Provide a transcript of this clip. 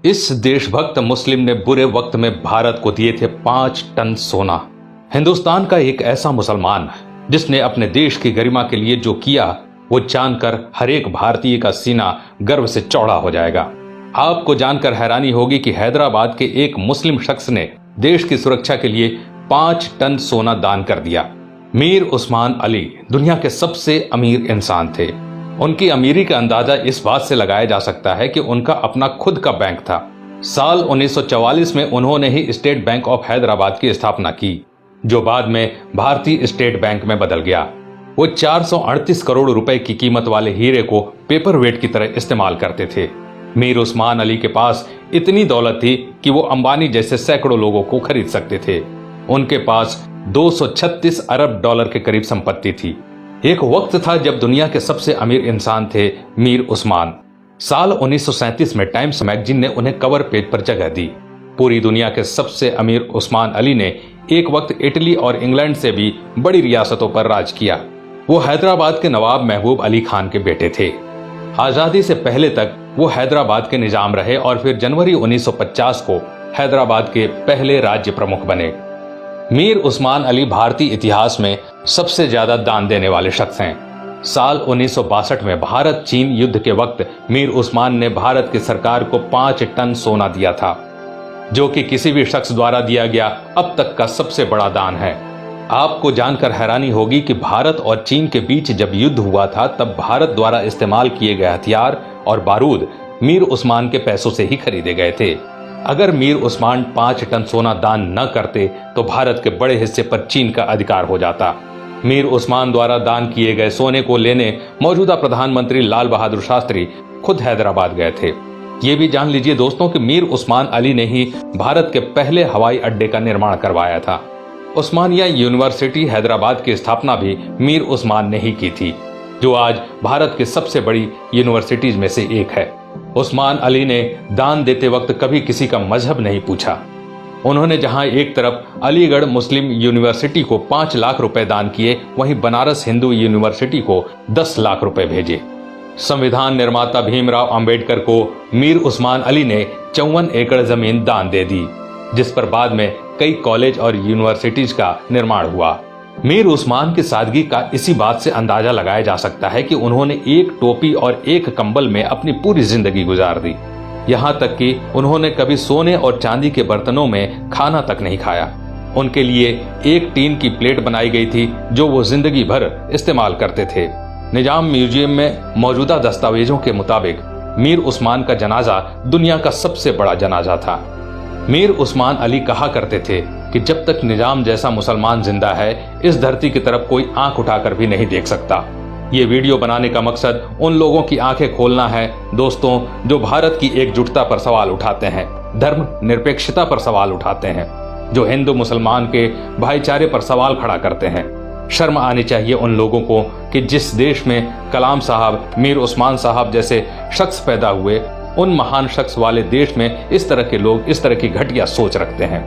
इस देशभक्त मुस्लिम ने बुरे वक्त में भारत को दिए थे 5 टन सोना। हिंदुस्तान का एक ऐसा मुसलमान जिसने अपने देश की गरिमा के लिए जो किया वो जानकर हर एक भारतीय का सीना गर्व से चौड़ा हो जाएगा। आपको जानकर हैरानी होगी कि हैदराबाद के एक मुस्लिम शख्स ने देश की सुरक्षा के लिए 5 टन सोना दान कर दिया। मीर उस्मान अली दुनिया के सबसे अमीर इंसान थे। उनकी अमीरी का अंदाजा इस बात से लगाया जा सकता है कि उनका अपना खुद का बैंक था। साल 1944 में उन्होंने ही स्टेट बैंक ऑफ हैदराबाद की स्थापना की, जो बाद में भारतीय स्टेट बैंक में बदल गया। वो 438 करोड़ रुपए की कीमत वाले हीरे को पेपर वेट की तरह इस्तेमाल करते थे। मीर उस्मान अली के पास इतनी दौलत थी कि वो अंबानी जैसे सैकड़ों लोगों को खरीद सकते थे। उनके पास 236 अरब डॉलर के करीब संपत्ति थी। एक वक्त था जब दुनिया के सबसे अमीर इंसान थे मीर उस्मान। साल 1937 में टाइम्स मैगजीन ने उन्हें कवर पेज पर जगह दी। पूरी दुनिया के सबसे अमीर उस्मान अली ने एक वक्त इटली और इंग्लैंड से भी बड़ी रियासतों पर राज किया। वो हैदराबाद के नवाब महबूब अली खान के बेटे थे। आजादी से पहले तक वो हैदराबाद के निजाम रहे और फिर जनवरी 1950 को हैदराबाद के पहले राज्य प्रमुख बने। मीर उस्मान अली भारतीय इतिहास में सबसे ज्यादा दान देने वाले शख्स हैं। साल 1962 में भारत चीन युद्ध के वक्त मीर उस्मान ने भारत की सरकार को 5 टन सोना दिया था, जो कि किसी भी शख्स द्वारा दिया गया अब तक का सबसे बड़ा दान है। आपको जानकर हैरानी होगी कि भारत और चीन के बीच जब युद्ध हुआ था तब भारत द्वारा इस्तेमाल किए गए हथियार और बारूद मीर उस्मान के पैसों से ही खरीदे गए थे। अगर मीर उस्मान 5 टन सोना दान न करते तो भारत के बड़े हिस्से पर चीन का अधिकार हो जाता। मीर उस्मान द्वारा दान किए गए सोने को लेने मौजूदा प्रधानमंत्री लाल बहादुर शास्त्री खुद हैदराबाद गए थे। ये भी जान लीजिए दोस्तों कि मीर उस्मान अली ने ही भारत के पहले हवाई अड्डे का निर्माण करवाया था। उस्मानिया यूनिवर्सिटी हैदराबाद की स्थापना भी मीर उस्मान ने ही की थी, जो आज भारत की सबसे बड़ी यूनिवर्सिटीज में से एक है। उस्मान अली ने दान देते वक्त कभी किसी का मजहब नहीं पूछा। उन्होंने जहां एक तरफ अलीगढ़ मुस्लिम यूनिवर्सिटी को 5 लाख रुपए दान किए, वहीं बनारस हिंदू यूनिवर्सिटी को 10 लाख रुपए भेजे। संविधान निर्माता भीमराव अंबेडकर को मीर उस्मान अली ने 54 एकड़ जमीन दान दे दी, जिस पर बाद में कई कॉलेज और यूनिवर्सिटीज का निर्माण हुआ। मीर उस्मान की सादगी का इसी बात से अंदाजा लगाया जा सकता है कि उन्होंने एक टोपी और एक कंबल में अपनी पूरी जिंदगी गुजार दी। यहाँ तक कि उन्होंने कभी सोने और चांदी के बर्तनों में खाना तक नहीं खाया। उनके लिए एक टीन की प्लेट बनाई गई थी जो वो जिंदगी भर इस्तेमाल करते थे। निजाम म्यूजियम में मौजूदा दस्तावेजों के मुताबिक मीर उस्मान का जनाजा दुनिया का सबसे बड़ा जनाजा था। मीर उस्मान अली कहा करते थे कि जब तक निजाम जैसा मुसलमान जिंदा है, इस धरती की तरफ कोई आंख उठाकर भी नहीं देख सकता। ये वीडियो बनाने का मकसद उन लोगों की आंखें खोलना है दोस्तों, जो भारत की एकजुटता पर सवाल उठाते हैं, धर्म निरपेक्षता पर सवाल उठाते हैं, जो हिंदू मुसलमान के भाईचारे पर सवाल खड़ा करते हैं। शर्म आनी चाहिए उन लोगों को कि जिस देश में कलाम साहब, मीर उस्मान साहब जैसे शख्स पैदा हुए, उन महान शख्स वाले देश में इस तरह के लोग इस तरह की घटिया सोच रखते हैं।